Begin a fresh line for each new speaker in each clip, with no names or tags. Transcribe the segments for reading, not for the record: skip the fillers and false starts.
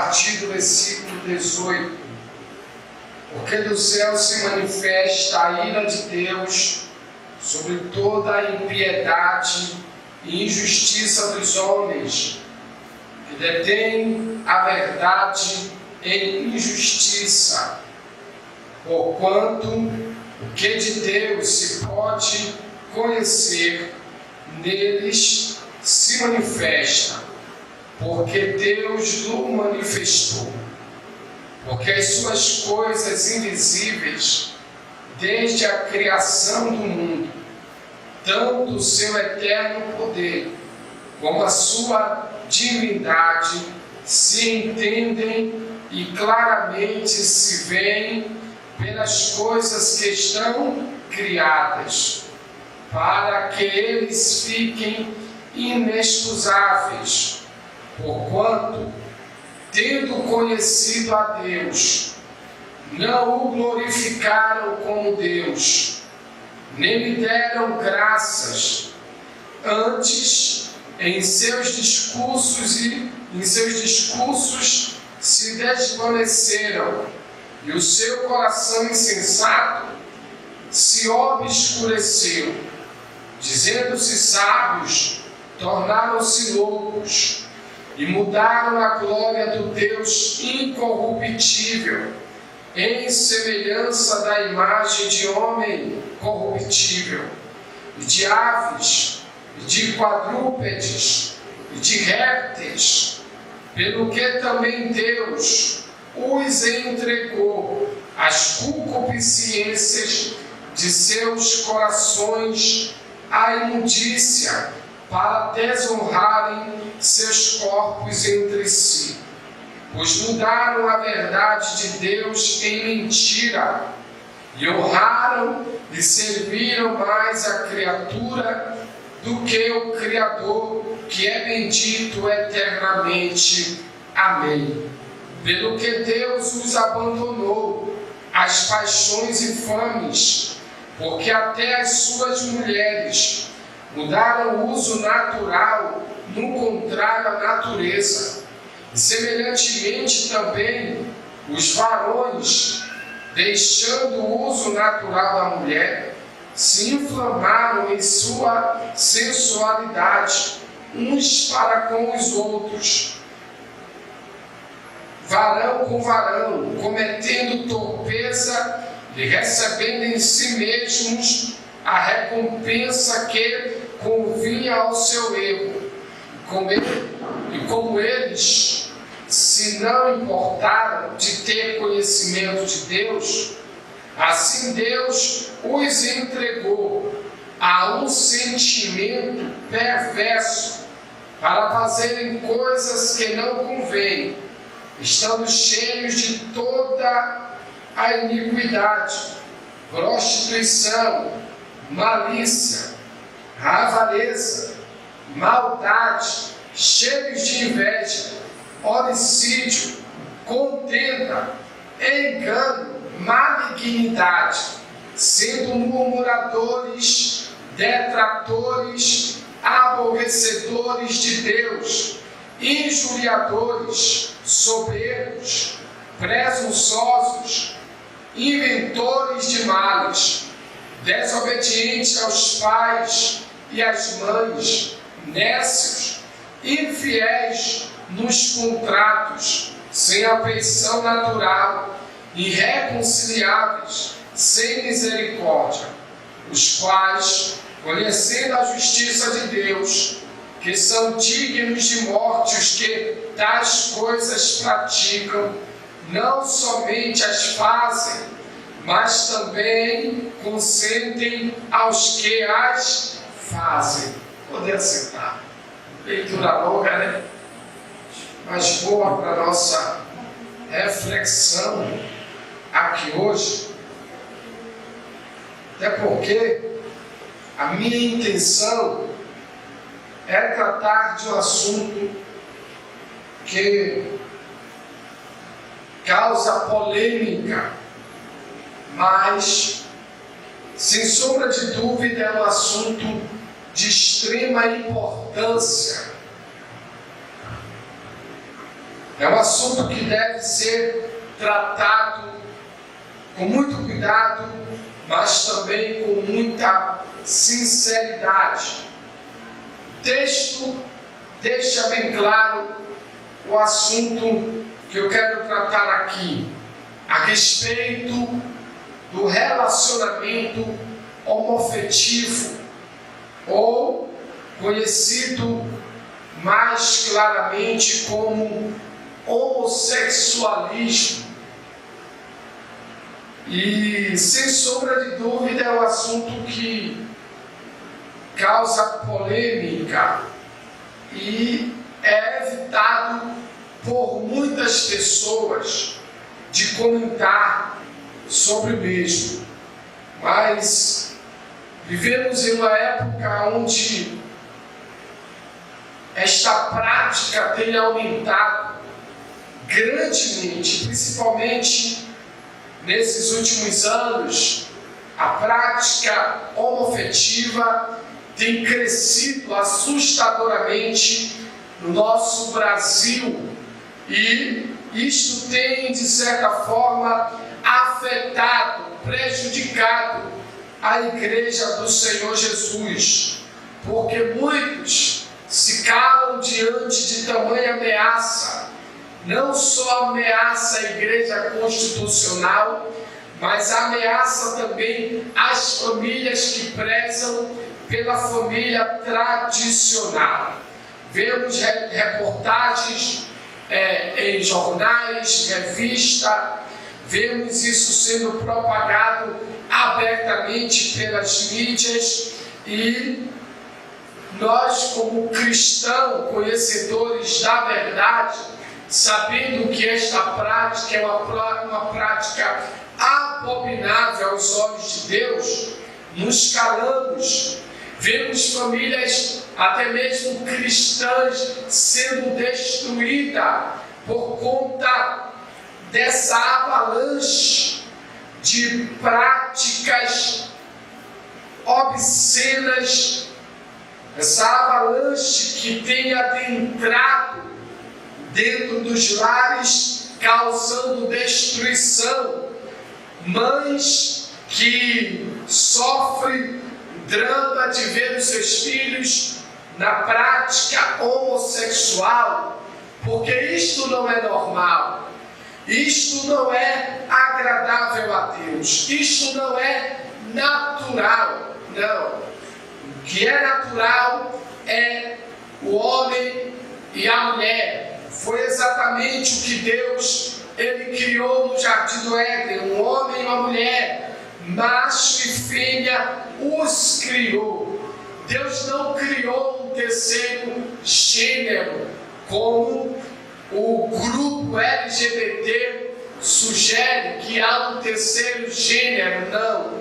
partir do versículo 18. Porque do céu se manifesta a ira de Deus sobre toda a impiedade e injustiça dos homens, que detêm a verdade em injustiça, porquanto o que de Deus se pode conhecer neles se manifesta, porque Deus o manifestou. Porque as suas coisas invisíveis, desde a criação do mundo, tanto o seu eterno poder como a sua divindade se entendem e claramente se veem pelas coisas que estão criadas, para que eles fiquem inexcusáveis, porquanto, tendo conhecido a Deus, não o glorificaram como Deus, nem lhe deram graças, antes em seus discursos se desvaneceram, e o seu coração insensato se obscureceu. Dizendo-se sábios, tornaram-se loucos, e mudaram a glória do Deus incorruptível, em semelhança da imagem de homem corruptível, e de aves, e de quadrúpedes, e de répteis, pelo que também Deus os entregou às concupiscências de seus corações à imundícia, para desonrarem seus corpos entre si, pois mudaram a verdade de Deus em mentira, e honraram e serviram mais a criatura do que o Criador, que é bendito eternamente. Amém. Pelo que Deus os abandonou às paixões infames, porque até as suas mulheres mudaram o uso natural no contrário à natureza. E semelhantemente também os varões, deixando o uso natural da mulher, se inflamaram em sua sensualidade, uns para com os outros, varão com varão, cometendo torpeza e recebendo em si mesmos a recompensa que convinha ao seu erro. E como eles se não importaram de ter conhecimento de Deus, assim Deus os entregou a um sentimento perverso para fazerem coisas que não convêm, estando cheios de toda a iniquidade, prostituição, malícia, avareza, maldade, cheios de inveja, homicídio, contenda, engano, malignidade, sendo murmuradores, detratores, aborrecedores de Deus, injuriadores, soberbos, presunçosos, inventores de males, desobedientes aos pais e às mães, nécios, infiéis nos contratos, sem afeição natural, irreconciliáveis, sem misericórdia, os quais, conhecendo a justiça de Deus, que são dignos de morte os que tais coisas praticam, não somente as fazem, mas também consentem aos que as fazem. Poder sentar. Leitura longa, né? Mas boa para a nossa reflexão aqui hoje. Até porque a minha intenção é tratar de um assunto que causa polêmica, mas, sem sombra de dúvida, é um assunto de extrema importância. É um assunto que deve ser tratado com muito cuidado, mas também com muita sinceridade. O texto deixa bem claro o assunto que eu quero tratar aqui, a respeito do relacionamento homoafetivo, ou conhecido mais claramente como homossexualismo. E, sem sombra de dúvida, é um assunto que causa polêmica e é evitado por muitas pessoas de comentar sobre o mesmo. Mas vivemos em uma época onde esta prática tem aumentado grandemente, principalmente nesses últimos anos. A prática homoafetiva tem crescido assustadoramente no nosso Brasil, e isto tem, de certa forma, afetado, prejudicado a Igreja do Senhor Jesus, porque muitos se calam diante de tamanha ameaça. Não só ameaça a Igreja Constitucional, mas ameaça também as famílias que prezam pela família tradicional. Vemos reportagens em jornais, revista, vemos isso sendo propagado abertamente pelas mídias, e nós, como cristãos, conhecedores da verdade, sabendo que esta prática é uma prática abominável aos olhos de Deus, nos calamos. Vemos famílias, até mesmo cristãs, sendo destruídas por conta dessa avalanche de práticas obscenas, essa avalanche que tem adentrado dentro dos lares, causando destruição. Mães que sofrem drama de ver os seus filhos na prática homossexual, porque isto não é normal, isto não é agradável a Deus, isto não é natural. Não, o que é natural é o homem e a mulher. Foi exatamente o que Deus criou no Jardim do Éden, um homem e uma mulher, macho e fêmea os criou. Deus não criou um terceiro gênero, como o grupo LGBT sugere que há um terceiro gênero. Não,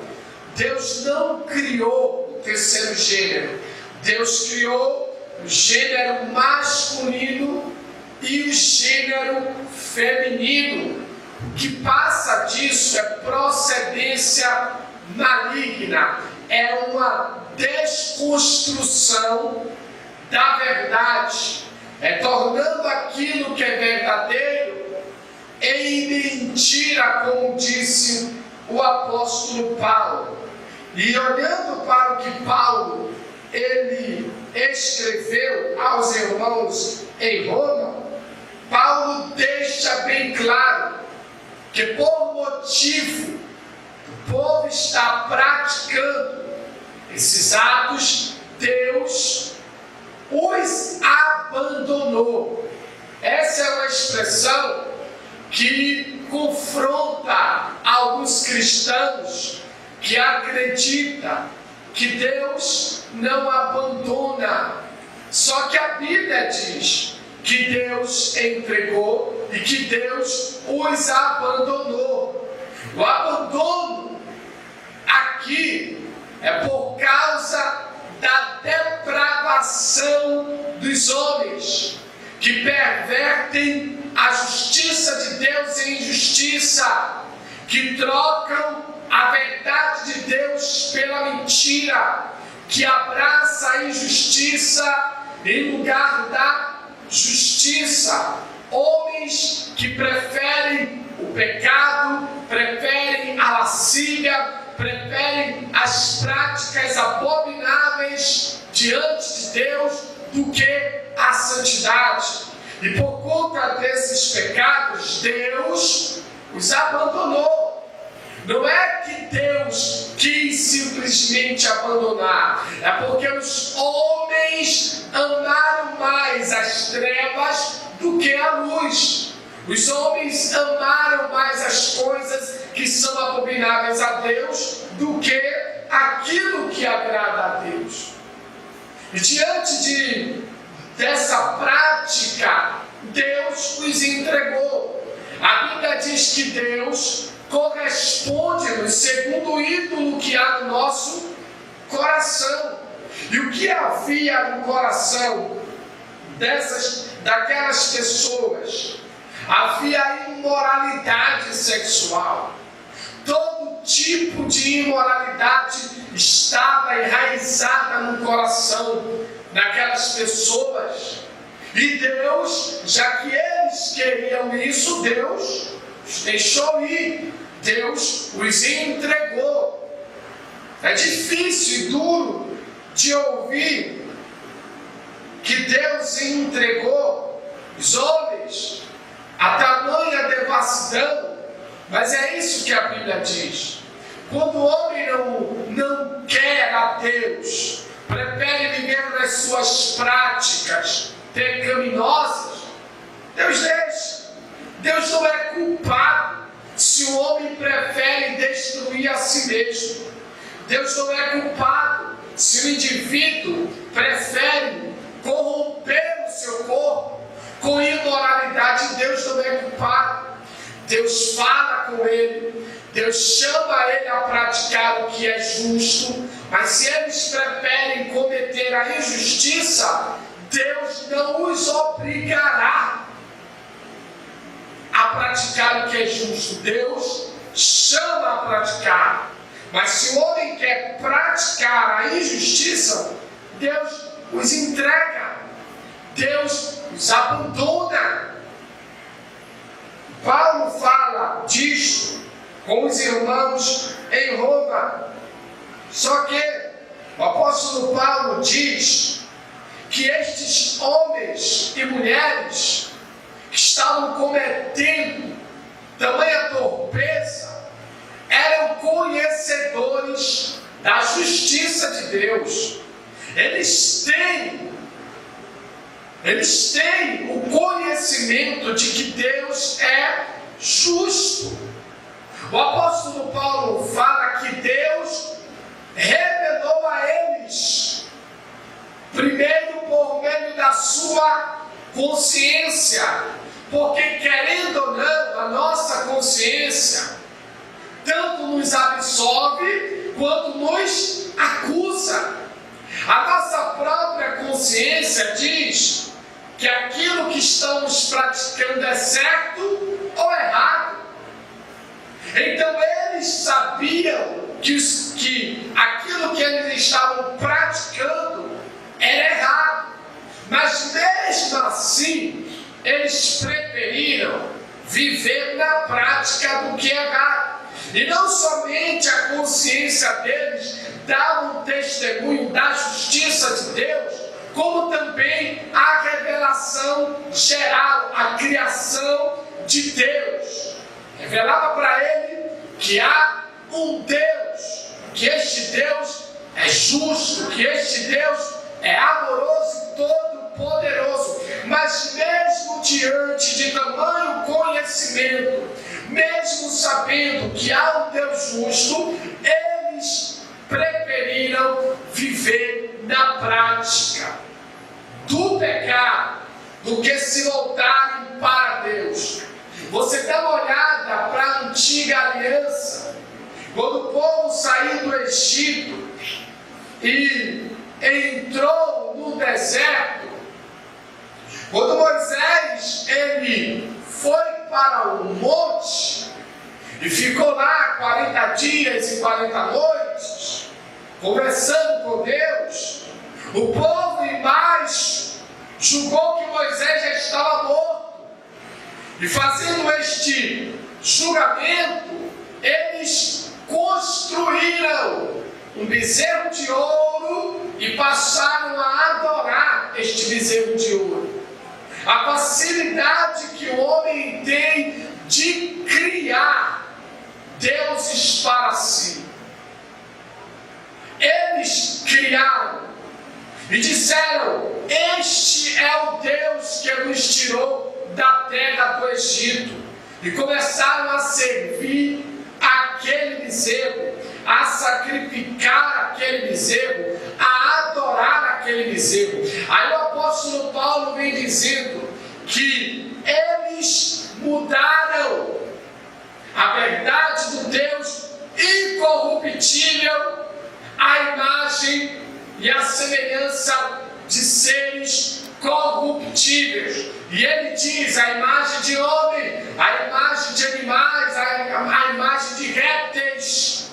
Deus não criou o terceiro gênero. Deus criou o gênero masculino e o gênero feminino. O que passa disso é procedência maligna, é uma desconstrução da verdade, é tornando aquilo que é verdadeiro em mentira, como disse o apóstolo Paulo. E olhando para o que Paulo ele escreveu aos irmãos em Roma, Paulo deixa bem claro que, por motivo do povo estar praticando esses atos, Deus os abandonou. Essa é uma expressão que confronta alguns cristãos que acreditam que Deus não abandona. Só que a Bíblia diz que Deus entregou e que Deus os abandonou. O abandono aqui é por causa da depravação dos homens, que pervertem a justiça de Deus em injustiça, que trocam a verdade de Deus pela mentira, que abraça a injustiça em lugar da justiça. Homens que preferem o pecado, preferem a lascívia, preferem as práticas abomináveis diante de Deus do que a santidade. E por conta desses pecados, Deus os abandonou. Não é que Deus quis simplesmente abandonar, é porque os homens amaram mais as trevas do que a luz. Os homens amaram mais as coisas que são abomináveis a Deus do que aquilo que agrada a Deus. E diante dessa prática, Deus os entregou. A Bíblia diz que Deus corresponde-nos segundo o ídolo que há no nosso coração. E o que havia no coração daquelas pessoas? Havia imoralidade sexual. Todo tipo de imoralidade estava enraizada no coração daquelas pessoas. E Deus, já que eles queriam isso, Deus os deixou ir. Deus os entregou. É difícil e duro de ouvir que Deus entregou os homens a tamanha devassidão, mas é isso que a Bíblia diz. Quando o homem não quer a Deus, prefere viver nas suas práticas pecaminosas, Deus deixa. Deus não é culpado se o homem prefere destruir a si mesmo. Deus não é culpado se o indivíduo prefere corromper o seu corpo com imoralidade. Deus não é culpado. Deus fala com ele, Deus chama ele a praticar o que é justo, mas se eles preferem cometer a injustiça, Deus não os obrigará a praticar o que é justo. Deus chama a praticar, mas se o homem quer praticar a injustiça, Deus os entrega, Deus os abandona. Paulo fala disso com os irmãos em Roma. Só que o apóstolo Paulo diz que estes homens e mulheres que estavam cometendo tamanha torpeza eram conhecedores da justiça de Deus. Eles têm o conhecimento de que Deus é justo. O apóstolo Paulo fala que Deus revelou a eles, primeiro por meio da sua consciência, porque querendo ou não, a nossa consciência tanto nos absolve quanto nos acusa. A nossa própria consciência diz que aquilo que estamos praticando é certo ou errado. Então eles sabiam que aquilo que eles estavam praticando era errado, mas mesmo assim eles preferiram viver na prática do que é errado. E não somente a consciência deles dava um testemunho da justiça de Deus, como também a revelação geral, a criação de Deus. Revelava para ele que há um Deus, que este Deus é justo, que este Deus é amoroso e todo-poderoso. Mas mesmo diante de tamanho conhecimento, mesmo sabendo que há um Deus justo, eles preferiram viver na prática do pecado do que se voltarem para Deus. Você dá uma olhada para a antiga aliança, quando o povo saiu do Egito e entrou no deserto. Quando Moisés ele foi para o monte e ficou lá 40 dias e 40 noites conversando com Deus, o povo embaixo julgou que Moisés já estava morto E fazendo este julgamento, eles construíram um bezerro de ouro e passaram a adorar este bezerro de ouro. A facilidade que o homem tem de criar deuses para si. Eles criaram e disseram: este é o Deus que nos tirou da terra do Egito. E começaram a servir aquele bezerro, a sacrificar aquele bezerro, a adorar aquele bezerro. Aí o apóstolo Paulo vem dizendo que eles mudaram a verdade do Deus incorruptível, a imagem e a semelhança de seres corruptíveis. E ele diz: a imagem de homem, a imagem de animais, a imagem de répteis.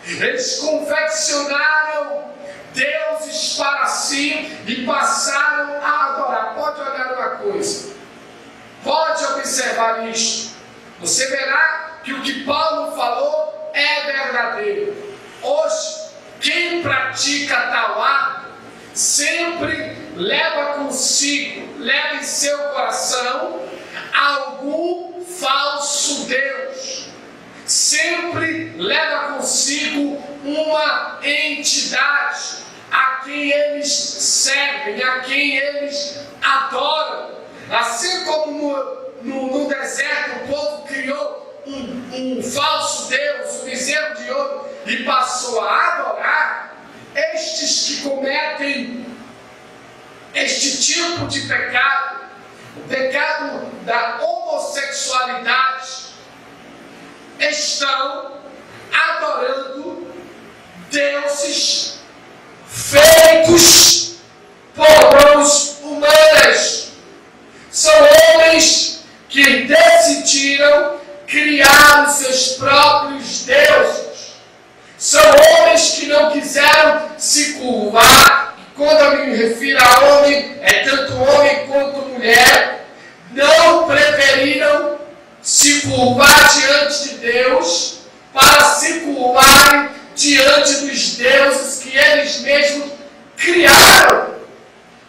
Eles confeccionaram deuses para si e passaram a adorar. Pode olhar uma coisa, pode observar isto. Você verá que o que Paulo falou é verdadeiro. Hoje, quem pratica tal ato sempre leva consigo, leva em seu coração algum falso Deus. Sempre leva consigo uma entidade a quem eles servem, a quem eles adoram. Assim como no deserto o povo criou um falso Deus, um bezerro de ouro, e passou a adorar, estes que cometem este tipo de pecado, o pecado da homossexualidade, estão adorando deuses feitos por mãos humanas. São homens que decidiram criar os seus próprios deuses. São homens que não quiseram se curvar. Quando eu me refiro a homem, é tanto homem quanto mulher. Não preferiram se curvar diante de Deus para se curvarem diante dos deuses que eles mesmos criaram.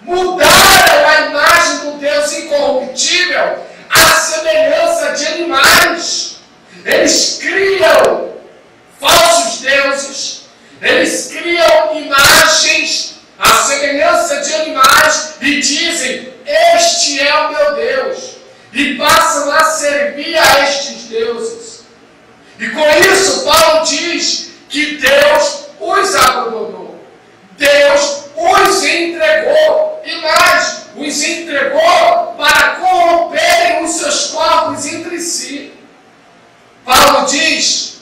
Mudaram a imagem do Deus incorruptível à semelhança de animais. Eles criam falsos deuses, eles criam imagens à semelhança de animais e dizem: este é o meu Deus, e passam a servir a estes deuses. E com isso Paulo diz que Deus os abandonou, Deus os entregou, e mais, os entregou para corromperem os seus corpos entre si. Paulo diz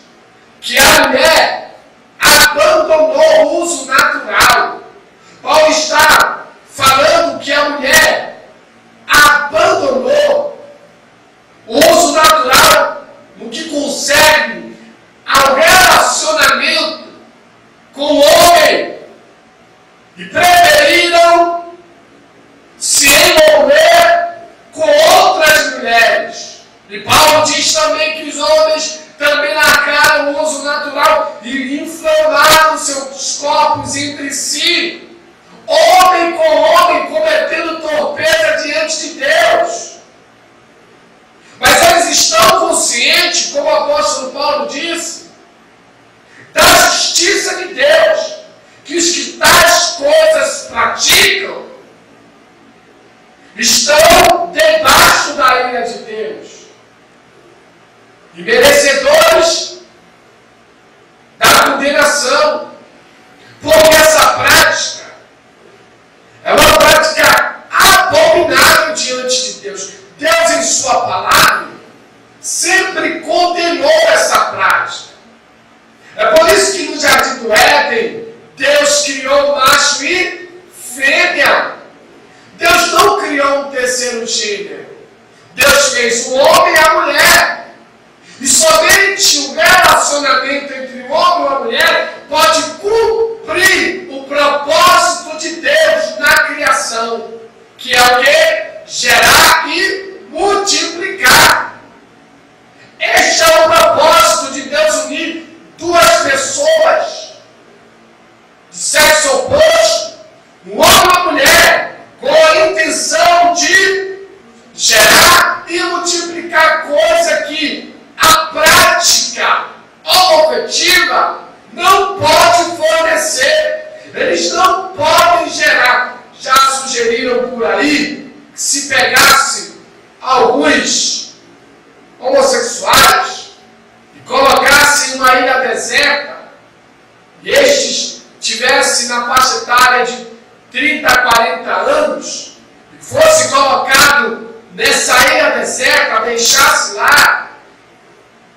que a mulher abandonou o uso natural. Paulo está falando que a mulher abandonou o uso natural no que concerne ao relacionamento com o homem e preferiram se envolver com outras mulheres. E Paulo diz também que os homens também largaram o uso natural e inflamaram seus corpos entre si, homem com homem, cometendo torpeza diante de Deus. Mas eles estão conscientes, como o apóstolo Paulo disse, da justiça de Deus, que os que tais coisas praticam estão debaixo da ira de Deus e merecedores da condenação, porque essa prática é uma prática abominável diante de Deus. Deus, em sua palavra, sempre condenou essa prática. É por isso que no jardim do Éden, Deus criou macho e fêmea. Deus não criou um terceiro gênero. Deus fez o homem e a mulher. E somente o relacionamento entre o homem e a mulher pode cumprir o propósito de Deus na criação, que é o quê? Gerar e multiplicar. deserta, e estes tivessem na faixa etária de 30 a 40 anos, e fosse colocado nessa ilha deserta, deixasse lá,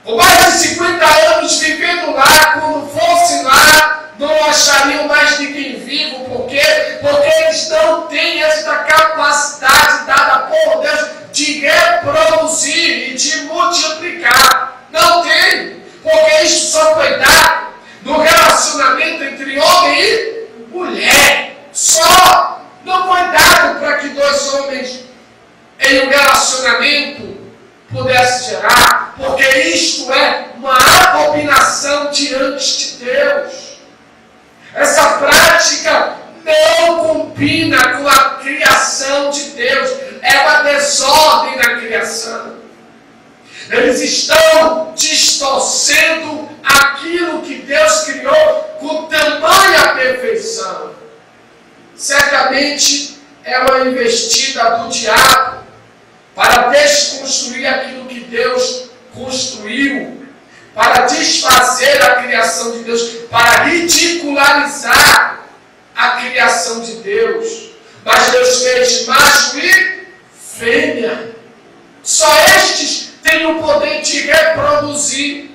por mais de 50 anos vivendo lá, quando fosse lá, não achariam mais ninguém vivo. Por quê? Porque eles não têm esta capacidade dada por Deus de reproduzir e de multiplicar. Não tem. Porque isso só foi dado no relacionamento entre homem e mulher. Só. Não foi dado para que dois homens em um relacionamento pudessem gerar. Porque isto é uma abominação diante de Deus. Essa prática não combina com a criação de Deus. É uma desordem na criação. Eles estão distorcendo aquilo que Deus criou com tamanha perfeição. Certamente é uma investida do diabo para desconstruir aquilo que Deus construiu, para desfazer a criação de Deus, para ridicularizar a criação de Deus. Mas Deus fez macho e fêmea. Só estes têm o poder de reproduzir.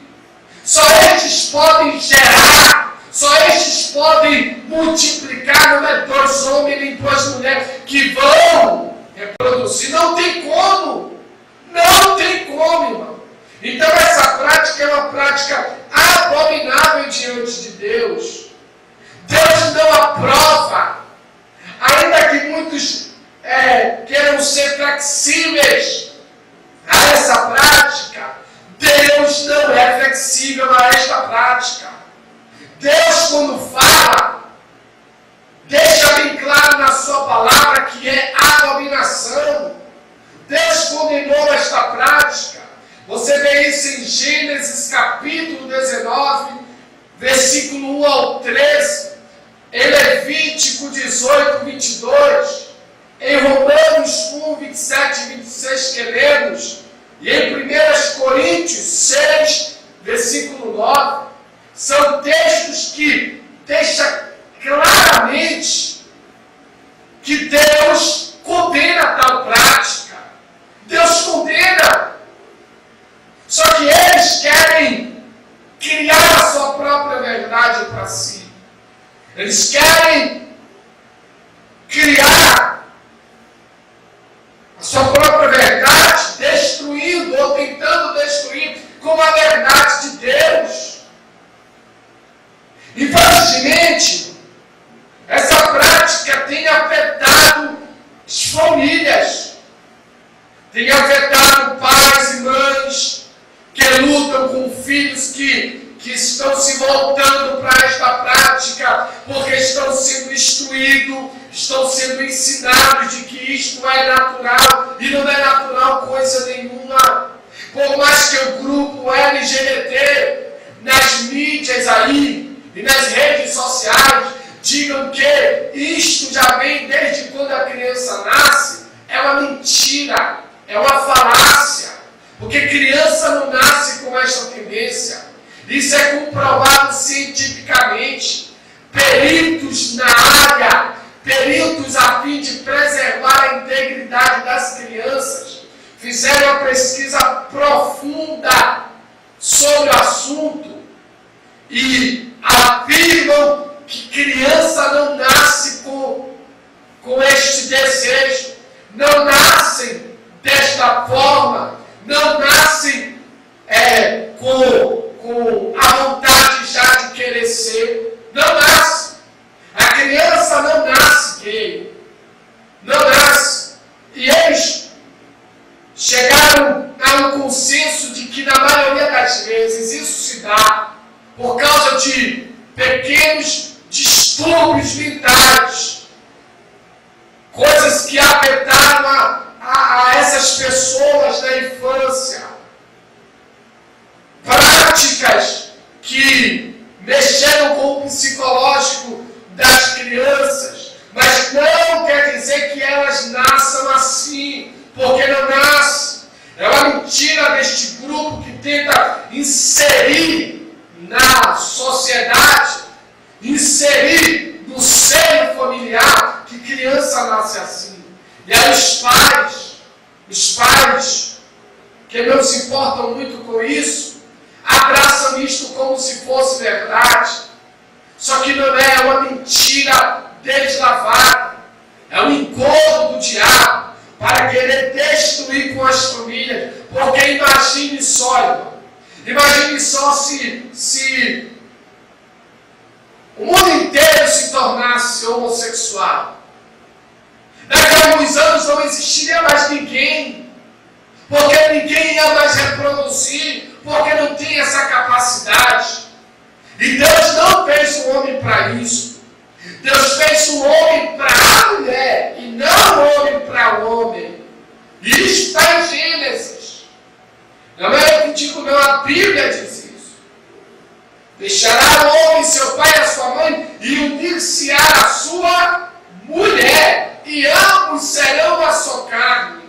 Só estes podem gerar. Só estes podem multiplicar. Não é dois homens nem duas mulheres que vão reproduzir. Não tem como. Não tem como, irmão. Então essa prática é uma prática abominável diante de Deus. Deus não aprova. Ainda que muitos queiram ser flexíveis a essa prática, Deus não é flexível a esta prática. Deus, quando fala, deixa bem claro na sua palavra que é abominação. Deus condenou esta prática. Você vê isso em Gênesis capítulo 19, versículo 1 ao 13, em Levítico 18, 22, em Romanos 1, 27 e 26 que lemos, e em 1 Coríntios 6, versículo 9, são textos que deixam claramente que Deus condena tal prática. Deus condena. Só que eles querem criar a sua própria verdade para si. Eles querem criar a sua própria verdade, destruindo ou tentando destruir com a verdade de Deus. Infelizmente, essa prática tem afetado as famílias, tem afetado pais e mães que lutam com filhos que estão se voltando para esta prática, porque estão sendo instruídos, estão sendo ensinados de que isto é natural, e não é natural coisa nenhuma. Por mais que o grupo LGBT, nas mídias aí, e nas redes sociais, digam que isto já vem desde quando a criança nasce, é uma mentira, é uma falácia. Porque criança não nasce com esta tendência. Isso é comprovado cientificamente. Peritos na área, peritos a fim de preservar a integridade das crianças, fizeram uma pesquisa profunda sobre o assunto e afirmam que criança não nasce com este desejo, não nascem desta forma, não nascem com a vontade já de querer ser. Não nasce. A criança não nasce gay. Não nasce. E eles chegaram a um consenso de que, na maioria das vezes, isso se dá por causa de pequenos distúrbios mentais. Coisas que afetaram a essas pessoas na infância. Práticas que mexeram com o psicológico das crianças, mas não quer dizer que elas nasçam assim, porque não nascem. É uma mentira deste grupo que tenta inserir na sociedade, inserir no seio familiar, que criança nasce assim. E aí os pais que não se importam muito com isso, abraçam isto como se fosse verdade. Só que não é uma mentira deslavada. É um engodo do diabo para querer destruir com as famílias. Porque imagine só, irmão. Imagine só se o mundo inteiro se tornasse homossexual. Daqui a alguns anos não existiria mais ninguém. Porque ninguém ia mais reproduzir. Porque não tem essa capacidade. E Deus não fez o homem para isso. Deus fez o homem para a mulher e não o homem para o homem. E isso está em Gênesis. Não é eu que digo, não, a Bíblia diz isso. Deixará o homem, seu pai e a sua mãe, e unir-se-á a sua mulher, e ambos serão uma só carne.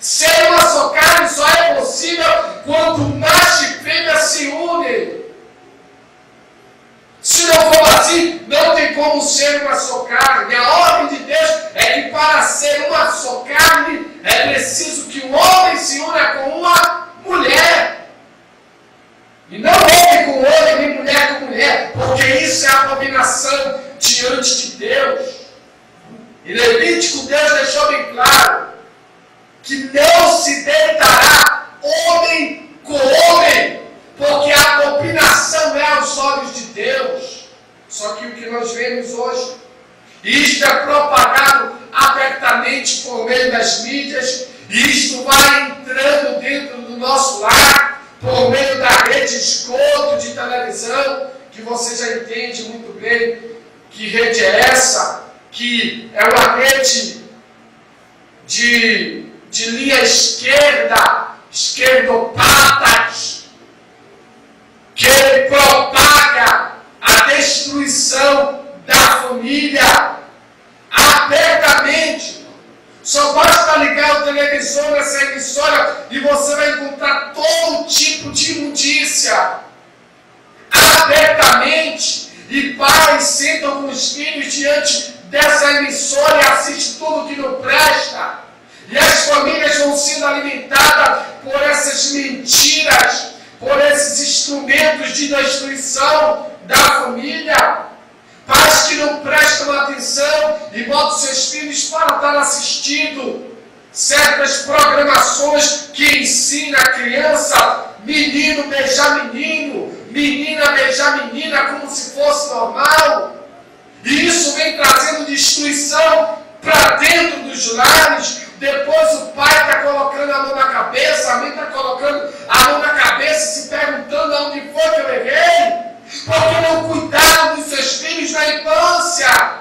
Ser uma só carne só é possível quando macho e fêmea se unem. Se não for assim, não tem como ser uma só carne. A ordem de Deus é que para ser uma só carne, é preciso que o homem se una com uma mulher. E não homem com homem, nem mulher com mulher, porque isso é abominação diante de Deus. Em Levítico, Deus deixou bem claro que não se deitará homem com homem, porque a abominação é aos olhos de Deus. Só que o que nós vemos hoje, e isto é propagado abertamente por meio das mídias, e isto vai entrando dentro do nosso lar, por meio da rede esgoto de televisão, que você já entende muito bem que rede é essa, que é uma rede de linha esquerdopatas, que propaga a destruição da família abertamente. Só basta ligar o televisor nessa emissora e você vai encontrar todo tipo de imundícia abertamente. E pais sentam com os filhos diante dessa emissora e assistem tudo que não presta. E as famílias vão sendo alimentadas por essas mentiras, por esses instrumentos de destruição da família. Pais que não prestam atenção e botam seus filhos para estar assistindo certas programações que ensinam a criança, menino beijar menino, menina beijar menina, como se fosse normal. E isso vem trazendo destruição para dentro dos lares. Depois o pai está colocando a mão na cabeça, a mãe está colocando a mão na cabeça, se perguntando aonde foi que eu errei. Porque não cuidaram dos seus filhos na infância.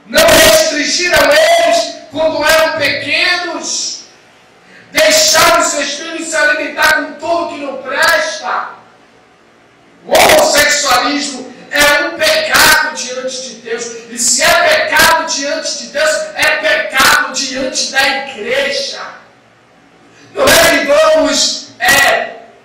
Não restringiram eles quando eram pequenos. Deixaram os seus filhos se alimentar com tudo que não presta. O homossexualismo é um pecado diante de Deus. E se é pecado diante de Deus, é pecado diante da igreja. Não é que vamos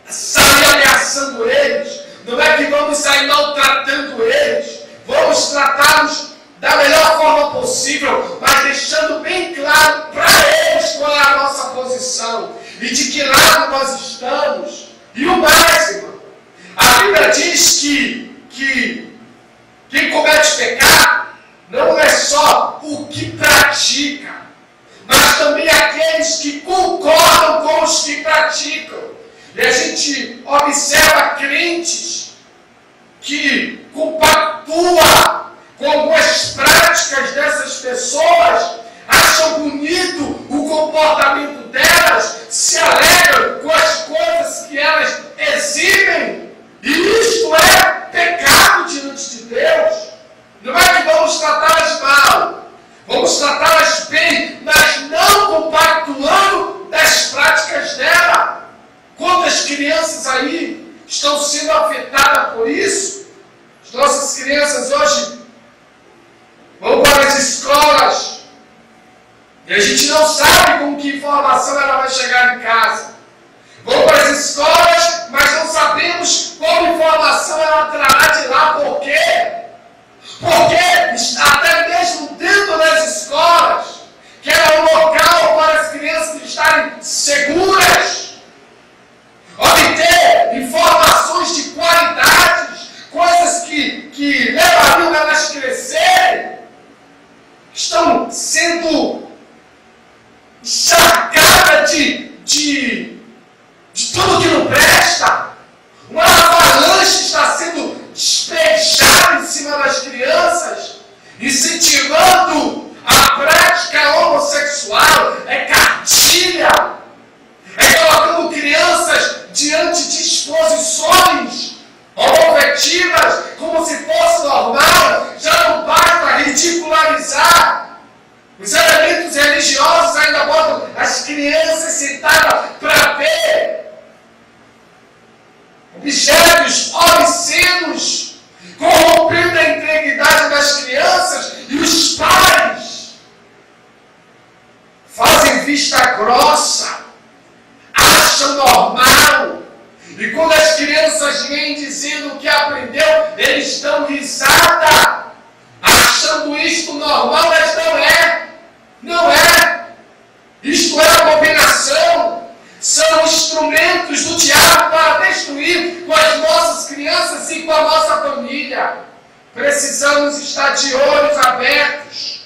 sair ameaçando eles, não é que vamos sair maltratando eles, vamos tratá-los da melhor forma possível, mas deixando bem claro para eles qual é a nossa posição e de que lado nós estamos. E o mais, irmão, a Bíblia diz que quem comete pecado não é só o que pratica, mas também aqueles que concordam com os que praticam. E a gente observa crentes que compactuam com algumas práticas dessas pessoas, acham bonito o comportamento delas, se alegram com as coisas que elas exibem. E isto é pecado diante de Deus. Não é que vamos tratá-las mal, vamos tratá-las bem, mas não compactuando das práticas dela. Quantas crianças aí estão sendo afetadas por isso? As nossas crianças hoje vão para as escolas e a gente não sabe com que informação ela vai chegar em casa. Vão para as escolas, mas não sabemos qual informação ela trará de lá. Por quê? Porque até mesmo dentro das escolas, que era um local para as crianças estarem seguras, obter informações de qualidades, coisas que levariam elas a crescerem, estão sendo encharcadas de tudo que não presta. Uma avalanche está sendo despejada em cima das crianças, incentivando a prática homossexual, é cartilha, é colocando crianças diante de exposições homoafetivas como se fosse normal. Já não basta ridicularizar. Os elementos religiosos ainda botam as crianças sentadas para ver objetos obscenos, corrompendo a integridade das crianças, e os pais fazem vista grossa, acham normal, e quando as crianças vêm dizendo o que aprendeu, eles dão risada, achando isto normal, mas não é. Não é. Isto é abominação. São instrumentos do diabo para destruir com as nossas crianças e com a nossa família. Precisamos estar de olhos abertos,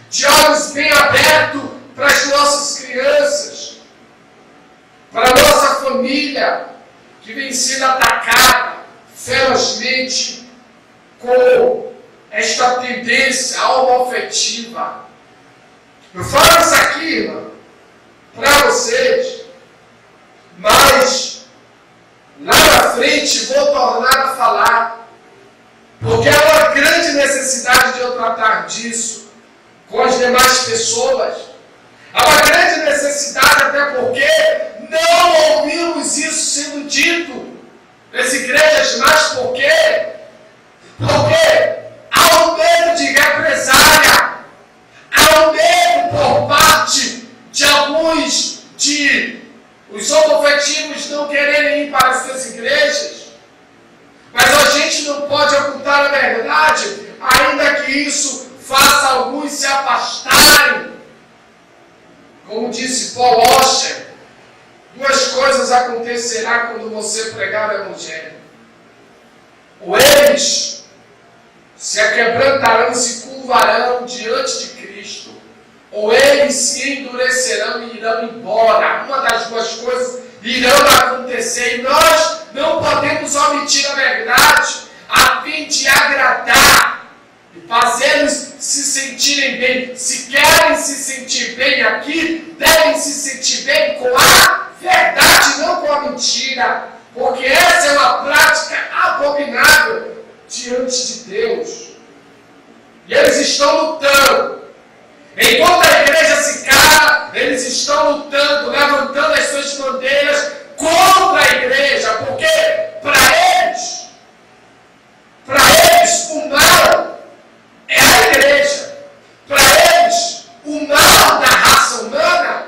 de olhos bem abertos para as nossas crianças, para a nossa família, que vem sendo atacada ferozmente com esta tendência homoafetiva. Eu falo isso aqui, irmão, para vocês, mas lá na frente vou tornar a falar, porque há uma grande necessidade de eu tratar disso com as demais pessoas. Há uma grande necessidade, até porque não ouvimos isso sendo dito nas igrejas, mas por quê? Porque há um medo de represália, há um medo por parte de alguns os homoafetivos não quererem ir para as suas igrejas, mas a gente não pode ocultar a verdade, ainda que isso faça alguns se afastarem. Como disse Paul Washer, duas coisas acontecerá quando você pregar o Evangelho: ou eles se aquebrantarão e se curvarão diante de Cristo, ou eles se endurecerão e irão embora. Uma das duas coisas irão acontecer, e nós não podemos omitir a verdade a fim de agradar e fazê-los se sentirem bem. Se querem se sentir bem aqui, devem se sentir bem com a verdade, não com a mentira, porque essa é uma prática abominável diante de Deus. E eles estão lutando. Enquanto a igreja se cala, eles estão lutando, levantando as suas bandeiras contra a igreja, porque para eles o mal é a igreja. Para eles, o mal da raça humana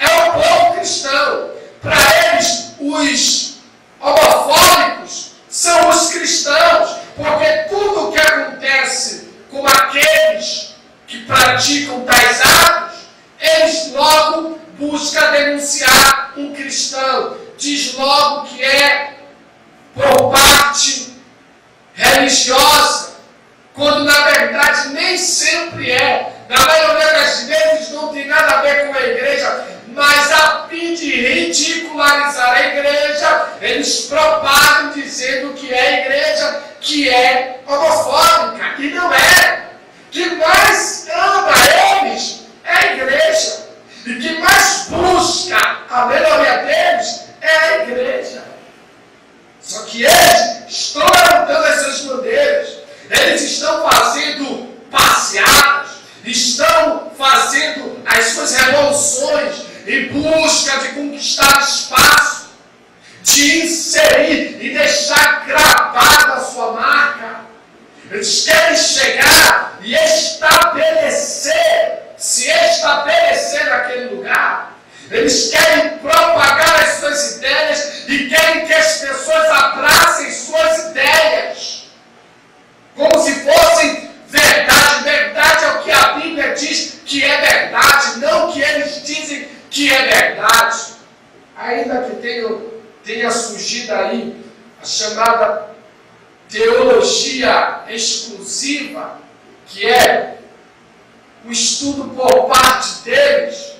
é o povo cristão. Para eles, os homofóbicos são os cristãos, porque tudo o que acontece com aqueles que praticam tais atos, eles logo buscam denunciar um cristão, diz logo que é por parte religiosa, quando na verdade nem sempre é. Na maioria das vezes não tem nada a ver com a igreja, mas a fim de ridicularizar a igreja, eles propagam dizendo que é a igreja que é homofóbica, e não é. Que mais ama eles é a igreja, e que mais busca a melhoria deles é a igreja. Só que eles estão levantando as suas bandeiras, eles estão fazendo passeatas, estão fazendo as suas revoluções em busca de conquistar espaço, de inserir e deixar gravada a sua marca. Eles querem chegar e se estabelecer naquele lugar. Eles querem propagar as suas ideias ainda que tenha surgido aí a chamada teologia exclusiva, que é o estudo por parte deles,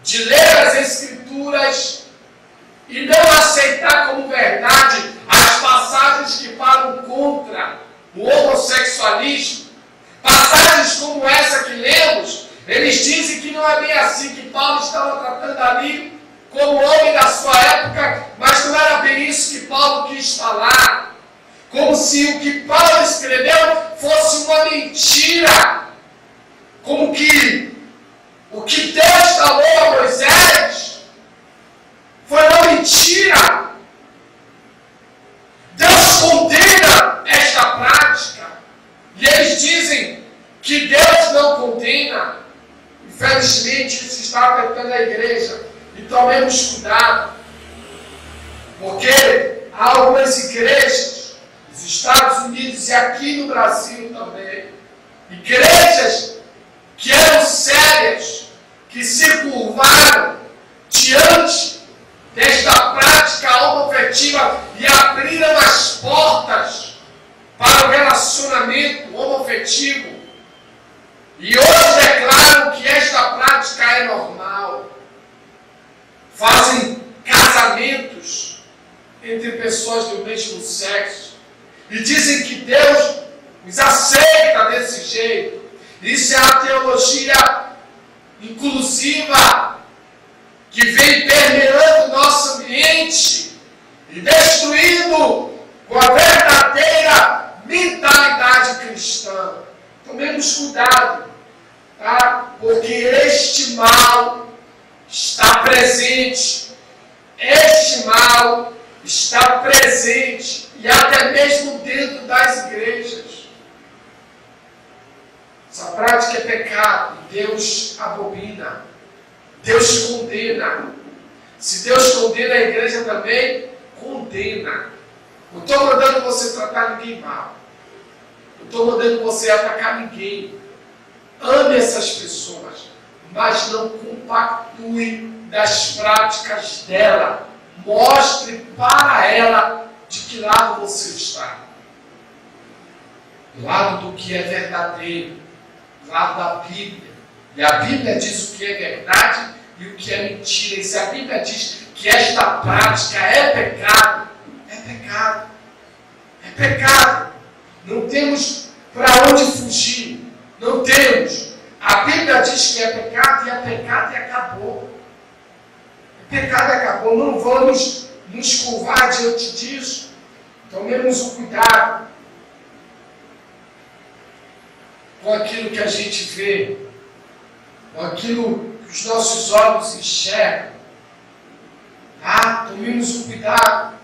de ler as Escrituras e não aceitar como verdade as passagens que falam contra o homossexualismo, passagens como essa que lemos. Eles dizem que não é bem assim, que Paulo estava tratando ali como homem da sua época, mas não era bem isso que Paulo quis falar. Como se o que Paulo escreveu fosse uma mentira. Como que o que Deus falou a Moisés foi uma mentira. Deus condena esta prática. E eles dizem que Deus não condena. Infelizmente, isso está afetando a igreja. E tomemos cuidado. Porque há algumas igrejas, nos Estados Unidos e aqui no Brasil também, igrejas que eram sérias, que se curvaram diante desta prática homoafetiva e abriram as portas para o relacionamento homoafetivo. E hoje declaram que esta prática é normal. Fazem casamentos entre pessoas do mesmo sexo e dizem que Deus os aceita desse jeito. Isso é a teologia inclusiva que vem permeando o nosso ambiente e destruindo com a verdadeira mentalidade cristã. Tomemos cuidado, tá? Porque este mal está presente. Este mal está presente e até mesmo dentro das igrejas. Essa prática é pecado e Deus abomina. Deus condena. Se Deus condena, a igreja também condena. Não estou mandando você tratar ninguém mal. Não estou mandando você atacar ninguém. Ame essas pessoas, mas não compactue das práticas dela. Mostre para ela de que lado você está. Do lado do que é verdadeiro. Do lado da Bíblia. E a Bíblia diz o que é verdade e o que é mentira. E se a Bíblia diz que esta prática é pecado, é pecado. É pecado. Não temos para onde fugir. Não temos. A Bíblia diz que é pecado e acabou. É pecado e acabou. Não vamos nos curvar diante disso. Tomemos o cuidado com aquilo que a gente vê, com aquilo que os nossos olhos enxergam. Tomemos o cuidado,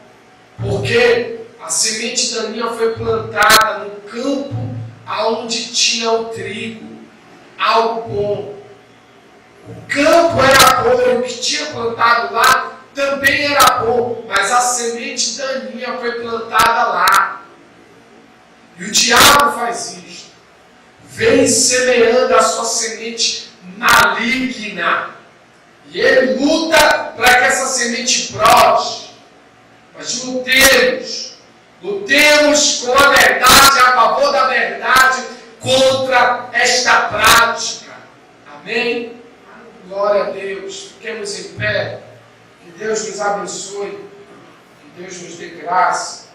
porque a semente daninha foi plantada no campo aonde tinha o trigo, algo bom. O campo era bom, e o que tinha plantado lá também era bom, mas a semente daninha foi plantada lá. E o diabo faz isso. Vem semeando a sua semente maligna. E ele luta para que essa semente brote. Mas lutemos com a verdade, a favor da verdade, contra esta prática. Amém? Glória a Deus. Fiquemos em pé. Que Deus nos abençoe. Que Deus nos dê graça.